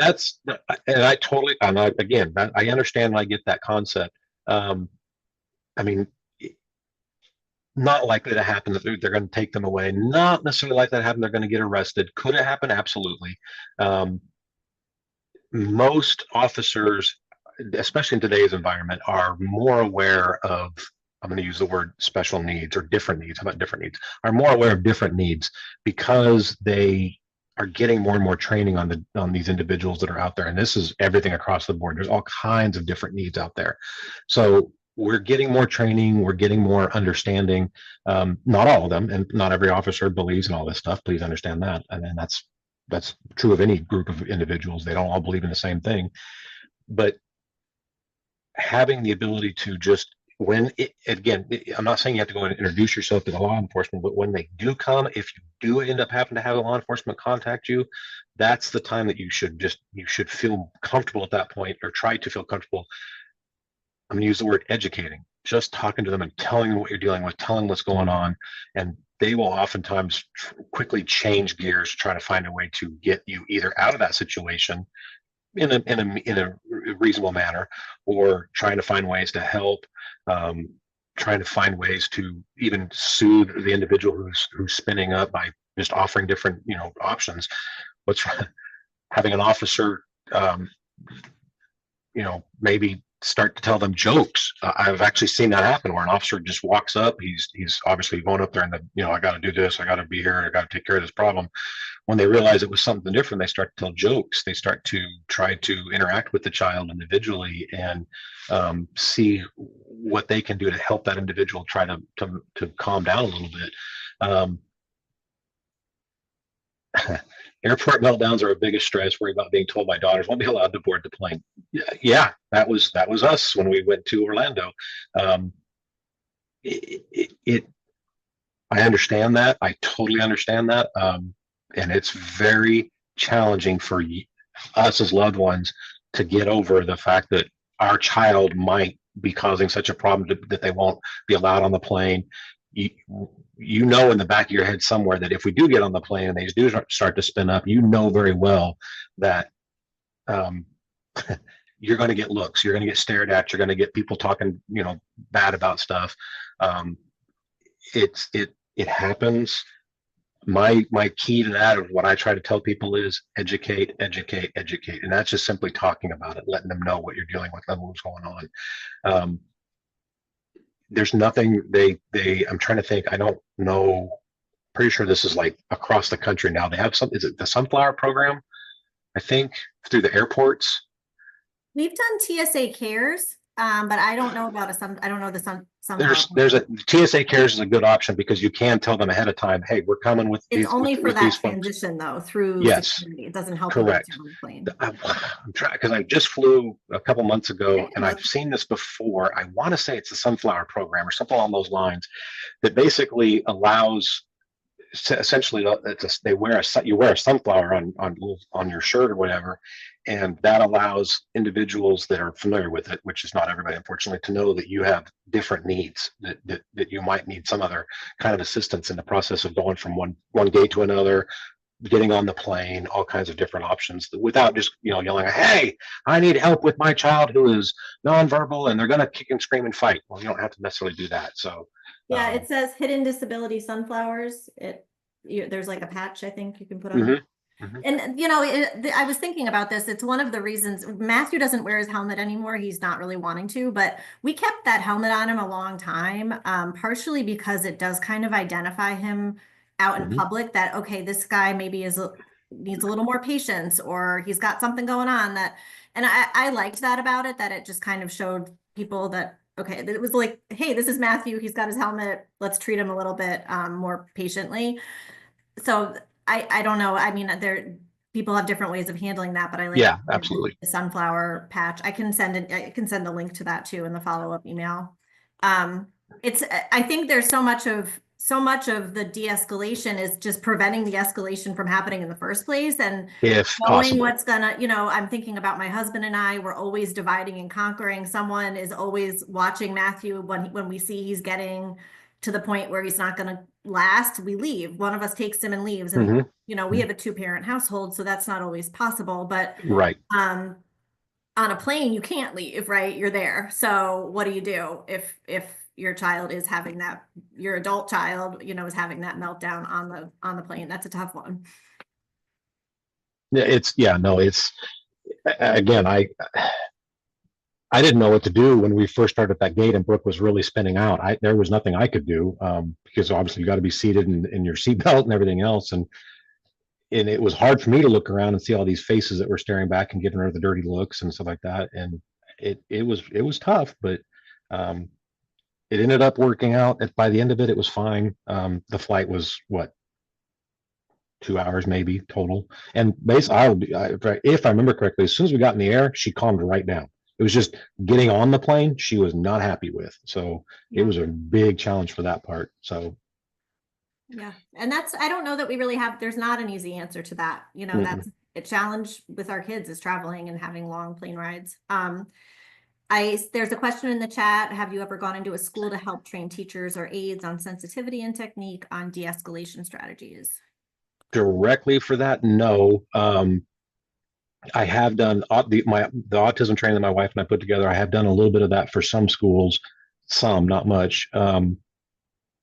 [SPEAKER 2] And I totally, and again, I understand and I get that concept. Um, I mean, not likely to happen that they're going to take them away. Not necessarily likely to happen. They're going to get arrested. Could it happen? Absolutely. Um, Most officers, especially in today's environment, are more aware of, I'm going to use the word special needs or different needs. How about different needs? Are more aware of different needs because they are getting more and more training on these individuals that are out there. And this is everything across the board. There's all kinds of different needs out there. So we're getting more training, we're getting more understanding. Not all of them, and not every officer believes in all this stuff. Please understand that. And then that's true of any group of individuals. They don't all believe in the same thing. But having the ability to just, again, I'm not saying you have to go and introduce yourself to the law enforcement, but when they do come, if you do end up having to have a law enforcement contact you, that's the time that you should feel comfortable at that point, or try to feel comfortable. I'm going to use the word educating, just talking to them and telling them what you're dealing with, telling them what's going on. And they will oftentimes quickly change gears to try to find a way to get you either out of that situation in a reasonable manner, or trying to find ways to help, trying to find ways to even soothe the individual who's spinning up by just offering different options. What's having an officer maybe start to tell them jokes. I've actually seen that happen where an officer just walks up. He's obviously going up there and I got to do this. I got to be here. I got to take care of this problem. When they realize it was something different, they start to tell jokes. They start to try to interact with the child individually and see what they can do to help that individual try to calm down a little bit. Airport meltdowns are a biggest stress. Worry about being told my daughters won't be allowed to board the plane. Yeah, that was us when we went to Orlando. Um, it I understand that. I totally understand that. And it's very challenging for us as loved ones to get over the fact that our child might be causing such a problem that they won't be allowed on the plane. In the back of your head somewhere that if we do get on the plane and they do start to spin up, very well that you're going to get looks, you're going to get stared at, you're going to get people talking, bad about stuff. It happens. My key to that, of what I try to tell people, is educate, educate, educate, and that's just simply talking about it, letting them know what you're dealing with, letting them know what's going on. There's nothing I'm trying to think. I don't know. Pretty sure this is like across the country now. They have is it the Sunflower program? I think through the airports.
[SPEAKER 1] We've done TSA Cares, but I don't know about I don't know the sunflower.
[SPEAKER 2] There's a TSA Cares is a good option because you can tell them ahead of time, hey, we're coming with
[SPEAKER 1] It's
[SPEAKER 2] these
[SPEAKER 1] only for
[SPEAKER 2] with
[SPEAKER 1] that
[SPEAKER 2] these folks.
[SPEAKER 1] transition though, through
[SPEAKER 2] Yes,
[SPEAKER 1] security. It doesn't help you
[SPEAKER 2] correct.
[SPEAKER 1] get on the plane.
[SPEAKER 2] I'm trying because I just flew a couple months ago and I've
[SPEAKER 1] look.
[SPEAKER 2] seen this before. I want to say it's the Sunflower program or something along those lines that basically allows, essentially you wear a sunflower on your shirt or whatever, and that allows individuals that are familiar with it, which is not everybody unfortunately, to know that you have different needs, that you might need some other kind of assistance in the process of going from one gate to another, getting on the plane, all kinds of different options, without just yelling, hey, I need help with my child who is nonverbal and they're going to kick and scream and fight. Well, you don't have to necessarily do that. So
[SPEAKER 1] yeah, it says hidden disability sunflowers. There's like a patch I think you can put on.
[SPEAKER 2] Mm-hmm, mm-hmm.
[SPEAKER 1] And I was thinking about this. It's one of the reasons Matthew doesn't wear his helmet anymore. He's not really wanting to, but we kept that helmet on him a long time, partially because it does kind of identify him out in public, that, okay, this guy maybe needs a little more patience, or he's got something going on and I liked that about it, that it just kind of showed people that, okay, it was like, hey, this is Matthew. He's got his helmet. Let's treat him a little bit more patiently. So I don't know. I mean, people have different ways of handling that, but I like
[SPEAKER 2] absolutely
[SPEAKER 1] the sunflower patch. I can send a link to that too in the follow-up email. I think there's so much of so much of the de-escalation is just preventing the escalation from happening in the first place, and
[SPEAKER 2] if
[SPEAKER 1] knowing
[SPEAKER 2] possible.
[SPEAKER 1] what's gonna, I'm thinking about my husband and I, we're always dividing and conquering. Someone is always watching Matthew when we see he's getting to the point where he's not gonna last, we leave. One of us takes him and leaves. And,
[SPEAKER 2] Hmm.
[SPEAKER 1] we have a two-parent household, so that's not always possible. But
[SPEAKER 2] Right.
[SPEAKER 1] um on a plane, you can't leave, right? You're there. So what do you do if your child is having that, your adult child, is having that meltdown on the plane? That's a tough one.
[SPEAKER 2] Yeah, no, again, I didn't know what to do when we first started at that gate and Brooke was really spinning out. There was nothing I could do, because obviously you got to be seated in your seatbelt and everything else. And it was hard for me to look around and see all these faces that were staring back and giving her the dirty looks and stuff like that. And it was tough, but um, it ended up working out. By the end of it, it was fine. The flight was what, 2 hours maybe total. And basically, if I remember correctly, as soon as we got in the air, she calmed right down. It was just getting on the plane she was not happy with. So it
[SPEAKER 1] Yeah.
[SPEAKER 2] was a big challenge for that part. So
[SPEAKER 1] Yeah. And I don't know that we really there's not an easy answer to that.
[SPEAKER 2] mm-mm.
[SPEAKER 1] That's a challenge with our kids, is traveling and having long plane rides. There's a question in the chat. Have you ever gone into a school to help train teachers or aides on sensitivity and technique on de-escalation strategies?
[SPEAKER 2] Directly for that, no. I have done the autism training that my wife and I put together. I have done a little bit of that for some schools, some, not much.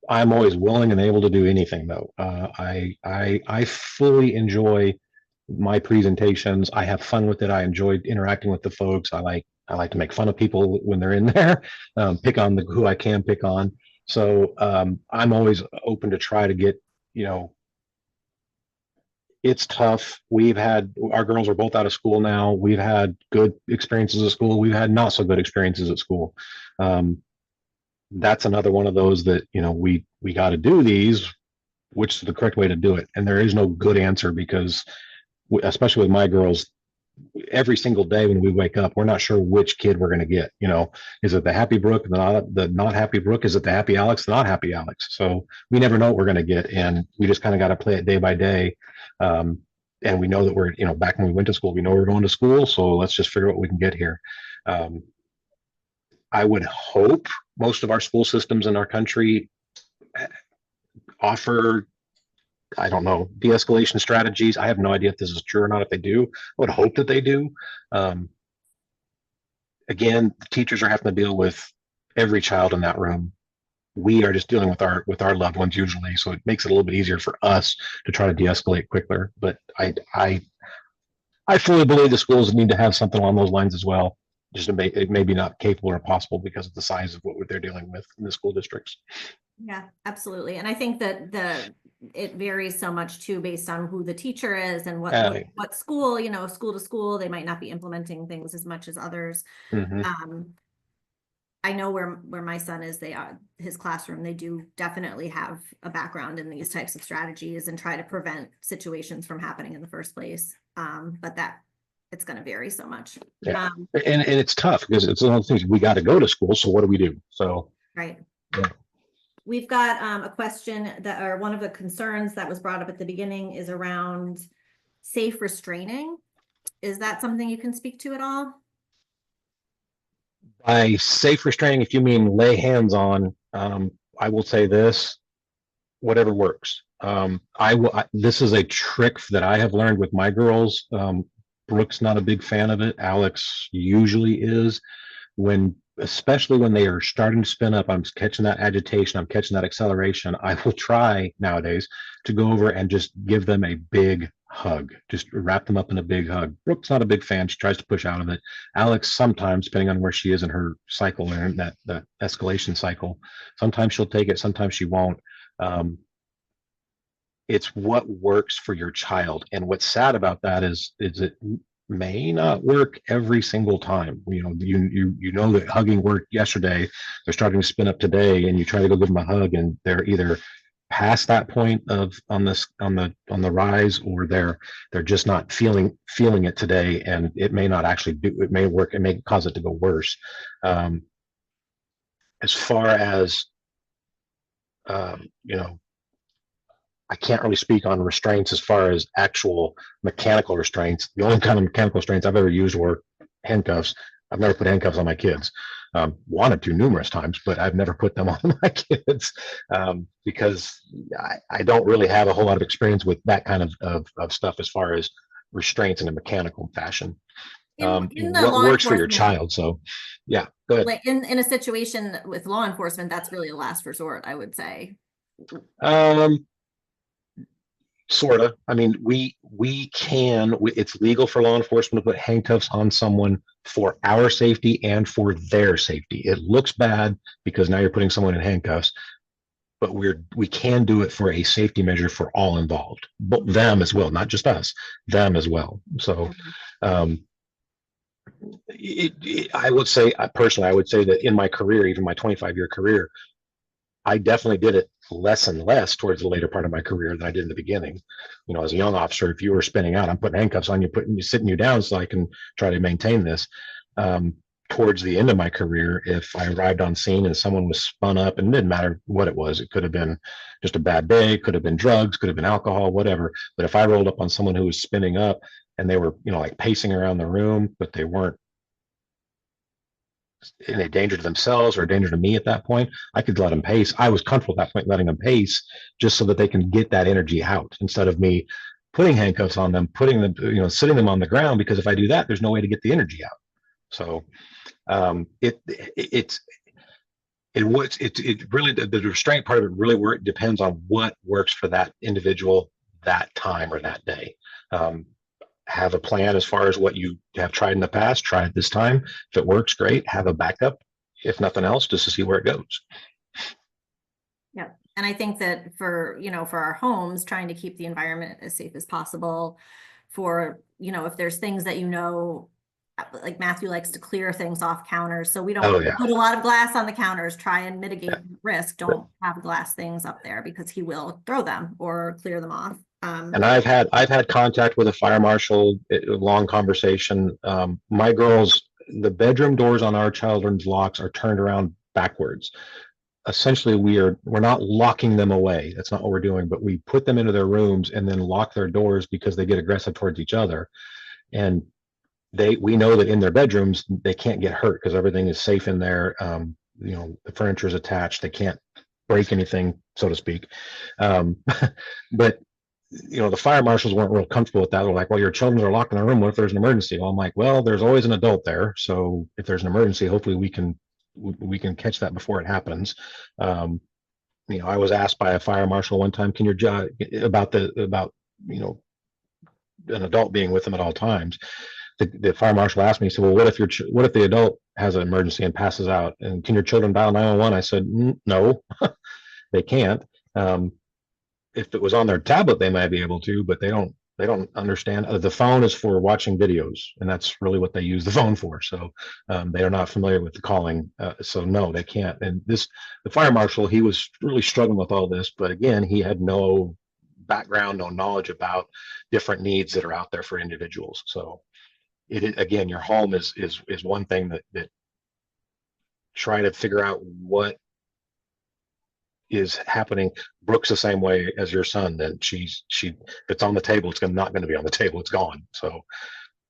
[SPEAKER 2] I'm always willing and able to do anything though. I fully enjoy my presentations. I have fun with it. I enjoy interacting with the folks. I like to make fun of people when they're in there, pick on who I can pick on. So I'm always open to try to get, you know, it's tough. Our girls are both out of school now. We've had good experiences at school. We've had not so good experiences at school. Um, that's another one of those that, we got to do these, which is the correct way to do it. And there is no good answer because, especially with my girls, every single day when we wake up, we're not sure which kid we're going to get. Is it the happy Brooke, the not happy Brooke? Is it the happy Alex, the not happy Alex? So we never know what we're going to get, and we just kind of got to play it day by day. Um, and we know that back when we went to school, we know we're going to school, so let's just figure out what we can get here. Um, I would hope most of our school systems in our country offer, I don't know, de-escalation strategies. I have no idea if this is true or not. If they do, I would hope that they do. Um, Again, the teachers are having to deal with every child in that room. We are just dealing with our loved ones usually, so it makes it a little bit easier for us to try to de-escalate quicker. But I fully believe the schools need to have something along those lines as well. Just to it may be not capable or possible because of the size of what they're dealing with in the school districts.
[SPEAKER 1] Yeah, absolutely. And I think that it varies so much too, based on who the teacher is and what school, school to school, they might not be implementing things as much as others.
[SPEAKER 2] Mhm.
[SPEAKER 1] Um, I know where my son is, his classroom, they do definitely have a background in these types of strategies and try to prevent situations from happening in the first place. But it's going to vary so much.
[SPEAKER 2] Yeah, and it's tough because it's one of the things, we got to go to school. So what do we do? So
[SPEAKER 1] Right.
[SPEAKER 2] yeah.
[SPEAKER 1] We've got a question or one of the concerns that was brought up at the beginning is around safe restraining. Is that something you can speak to at all?
[SPEAKER 2] By safe restraining, if you mean lay hands on, I will say this: whatever works. This is a trick that I have learned with my girls. Brooke's not a big fan of it. Alex usually is. Especially when they are starting to spin up, I'm catching that agitation, I'm catching that acceleration. I will try nowadays to go over and just give them a big hug, just wrap them up in a big hug. Brooke's not a big fan. She tries to push out of it. Alex, sometimes, depending on where she is in her cycle and that escalation cycle, sometimes she'll take it, sometimes she won't. Um, it's what works for your child. And what's sad about that is it may not work every single time. You know that hugging worked yesterday. They're starting to spin up today, and you try to go give them a hug, and they're either past that point of on the rise, or they're just not feeling it today, and it may not actually do. It may work. It may cause it to go worse. As far as you know, I can't really speak on restraints as far as actual mechanical restraints. The only kind of mechanical restraints I've ever used were handcuffs. I've never put handcuffs on my kids. Wanted to numerous times, but I've never put them on my kids because I don't really have a whole lot of experience with that kind of stuff as far as restraints in a mechanical fashion.
[SPEAKER 1] In the
[SPEAKER 2] What
[SPEAKER 1] law
[SPEAKER 2] works for your
[SPEAKER 1] enforcement,
[SPEAKER 2] child? So, yeah, go ahead.
[SPEAKER 1] like in a situation with law enforcement, that's really a last resort, I would say.
[SPEAKER 2] Um, Sort of. I mean, it's legal for law enforcement to put handcuffs on someone for our safety and for their safety. It looks bad because now you're putting someone in handcuffs, but we can do it for a safety measure for all involved, but them as well, not just us, them as well. So, um, I would say, personally, I would say that in my career, even my 25-year career, I definitely did it less and less towards the later part of my career than I did in the beginning. You know, as a young officer, if you were spinning out, I'm putting handcuffs on you, sitting you down so I can try to maintain this. Um, Towards the end of my career, if I arrived on scene and someone was spun up, and it didn't matter what it was, it could have been just a bad day, could have been drugs, could have been alcohol, whatever. But if I rolled up on someone who was spinning up and they were, you know, like pacing around the room, but they weren't in a danger to themselves or a danger to me at that point, I could let them pace. I was comfortable at that point letting them pace just so that they can get that energy out instead of me putting handcuffs on them, putting them, you know, sitting them on the ground, because if I do that, there's no way to get the energy out. So it's it really the restraint part of it really depends on what works for that individual that time or that day. Um, have a plan as far as what you have tried in the past. Try it this time. If it works, great. Have a backup, if nothing else, just to see where it goes.
[SPEAKER 1] Yeah. And I think that for, for our homes, trying to keep the environment as safe as possible for, if there's things that, like Matthew likes to clear things off counters. So we
[SPEAKER 2] Oh
[SPEAKER 1] don't
[SPEAKER 2] yeah.
[SPEAKER 1] put a lot of glass on the counters, try and
[SPEAKER 2] Yeah.
[SPEAKER 1] mitigate risk. Don't have glass things up there because he will throw them or clear them off.
[SPEAKER 2] And I've had contact with a fire marshal, a long conversation. My girls, the bedroom doors on our children's locks are turned around backwards. Essentially, we're not locking them away. That's not what we're doing, but we put them into their rooms and then lock their doors because they get aggressive towards each other. And we know that in their bedrooms they can't get hurt because everything is safe in there. You know, the furniture is attached. They can't break anything, so to speak. But you know, the fire marshals weren't real comfortable with that. They're like, well, your children are locked in a room. What if there's an emergency? Well, I'm like, well, there's always an adult there. So if there's an emergency, hopefully we can catch that before it happens. Um, you know, I was asked by a fire marshal one time, can your job about, you know, an adult being with them at all times. The fire marshal asked me, he said, well, what if the adult has an emergency and passes out? And can your children dial 911? I said, no, they can't. Um, if it was on their tablet, they might be able to, but they don't understand. The phone is for watching videos, and that's really what they use the phone for. So they are not familiar with the calling. So no, they can't. And the fire marshal, he was really struggling with all this, but again, he had no background, no knowledge about different needs that are out there for individuals. So again, your home is one thing that try to figure out what is happening. Brooke's the same way as your son. Then she if it's on the table, it's not going to be on the table. It's gone. So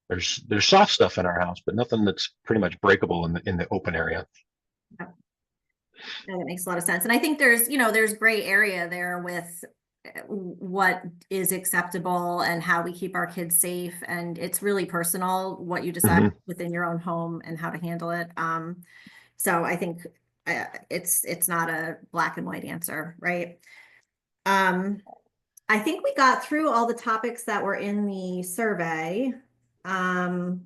[SPEAKER 2] there's soft stuff in our house, but nothing that's pretty much breakable in the open area.
[SPEAKER 1] Yeah, that makes a lot of sense. And I think there's gray area there with what is acceptable and how we keep our kids safe. And it's really personal what you decide
[SPEAKER 2] Mm-hmm.
[SPEAKER 1] within your own home and how to handle it. So I think it's not a black and white answer, right? Um, I think we got through all the topics that were in the survey. Um,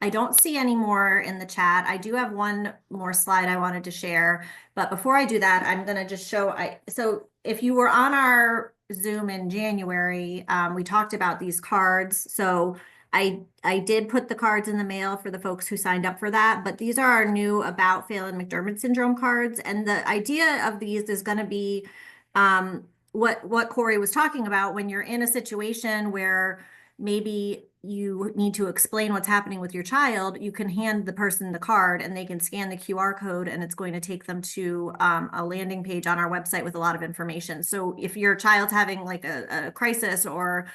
[SPEAKER 1] I don't see any more in the chat. I do have one more slide I wanted to share, but before I do that, I'm going to just show. So if you were on our Zoom in January, we talked about these cards. So I did put the cards in the mail for the folks who signed up for that, but these are our new About Phelan-McDermid Syndrome cards. And the idea of these is going to be what Cory was talking about when you're in a situation where maybe you need to explain what's happening with your child, you can hand the person the card and they can scan the QR code, and it's going to take them to a landing page on our website with a lot of information. So if your child's having like a crisis or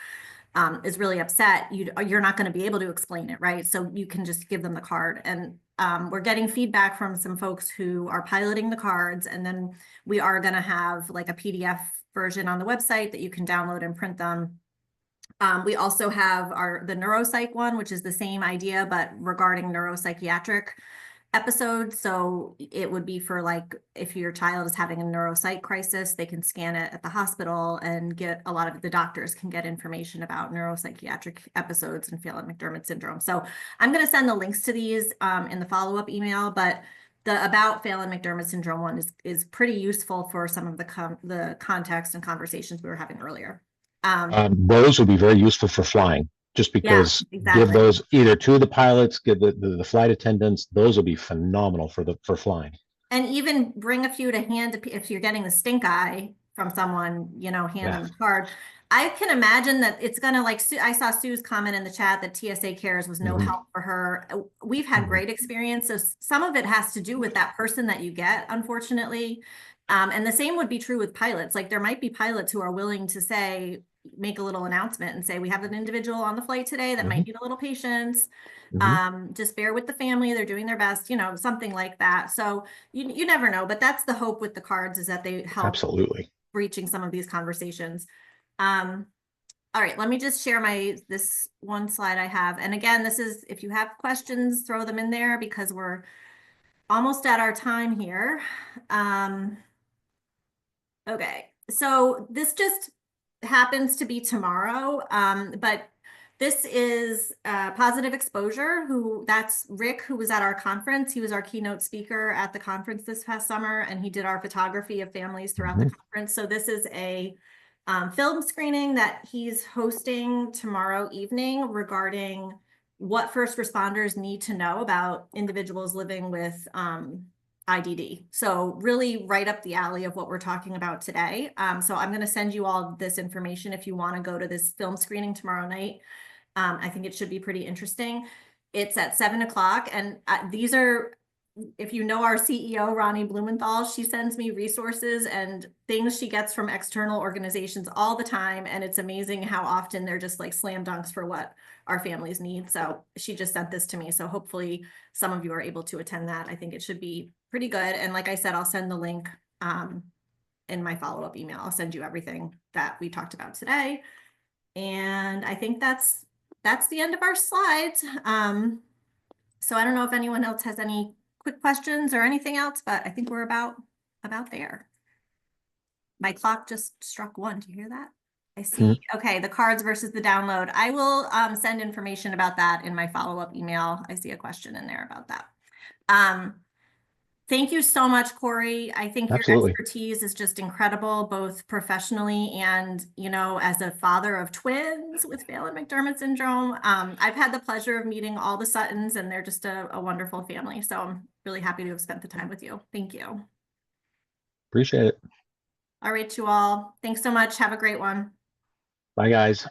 [SPEAKER 1] is really upset, you're not going to be able to explain it, right? So you can just give them the card. And we're getting feedback from some folks who are piloting the cards, and then we are going to have like a PDF version on the website that you can download and print them. We also have the neuropsych one, which is the same idea, but regarding neuropsychiatric episodes. So it would be for like, if your child is having a neuropsych crisis, they can scan it at the hospital and get a lot of the doctors can get information about neuropsychiatric episodes and Phelan-McDermid syndrome. So I'm going to send the links to these in the follow-up email, but the about Phelan-McDermid syndrome one is pretty useful for some of the context and conversations we were having earlier.
[SPEAKER 2] Those would be very useful for flying, just
[SPEAKER 1] Yeah,
[SPEAKER 2] because give
[SPEAKER 1] exactly.
[SPEAKER 2] those either to the pilots, give the flight attendants. Those will be phenomenal for flying.
[SPEAKER 1] And even bring a few to hand if you're getting the stink eye from someone, hand
[SPEAKER 2] Yeah.
[SPEAKER 1] them the card. I can imagine that it's gonna like I saw Sue's comment in the chat that TSA Cares was no
[SPEAKER 2] Mhm.
[SPEAKER 1] help for her. We've had
[SPEAKER 2] Mhm.
[SPEAKER 1] great experience. So some of it has to do with that person that you get, unfortunately. And the same would be true with pilots. Like there might be pilots who are willing to make a little announcement and say, we have an individual on the flight today that might
[SPEAKER 2] Mhm.
[SPEAKER 1] need a little patience.
[SPEAKER 2] Mhm.
[SPEAKER 1] Just bear with the family. They're doing their best, something like that. So you never know, but that's the hope with the cards, is that they help
[SPEAKER 2] Absolutely.
[SPEAKER 1] breaching some of these conversations. Um, all right, let me just share this one slide I have. And again, this is, if you have questions, throw them in there because we're almost at our time here. Okay, so this just happens to be tomorrow, but this is Positive Exposure, that's Rick, who was at our conference. He was our keynote speaker at the conference this past summer, and he did our photography of families throughout the
[SPEAKER 2] Mhm.
[SPEAKER 1] conference. So this is a film screening that he's hosting tomorrow evening regarding what first responders need to know about individuals living with IDD. So really right up the alley of what we're talking about today. So I'm going to send you all this information if you want to go to this film screening tomorrow night. I think it should be pretty interesting. It's at 7 o'clock, and these are, if you know our CEO, Ronnie Blumenthal, she sends me resources and things she gets from external organizations all the time. And it's amazing how often they're just like slam dunks for what our families need. So she just sent this to me. So hopefully some of you are able to attend that. I think it should be pretty good. And like I said, I'll send the link in my follow-up email. I'll send you everything that we talked about today. And I think that's the end of our slides. So I don't know if anyone else has any quick questions or anything else, but I think we're about there. My clock just struck 1. Do you hear that? I see.
[SPEAKER 2] Mhm.
[SPEAKER 1] Okay, the cards versus the download. I will send information about that in my follow-up email. I see a question in there about that. Thank you so much, Cory. I think your
[SPEAKER 2] Absolutely.
[SPEAKER 1] expertise is just incredible, both professionally and, as a father of twins with Phelan-McDermid syndrome. I've had the pleasure of meeting all the Suttons, and they're just a wonderful family. So I'm really happy to have spent the time with you. Thank you.
[SPEAKER 2] Appreciate it.
[SPEAKER 1] All right, you all. Thanks so much. Have a great one.
[SPEAKER 2] Bye, guys.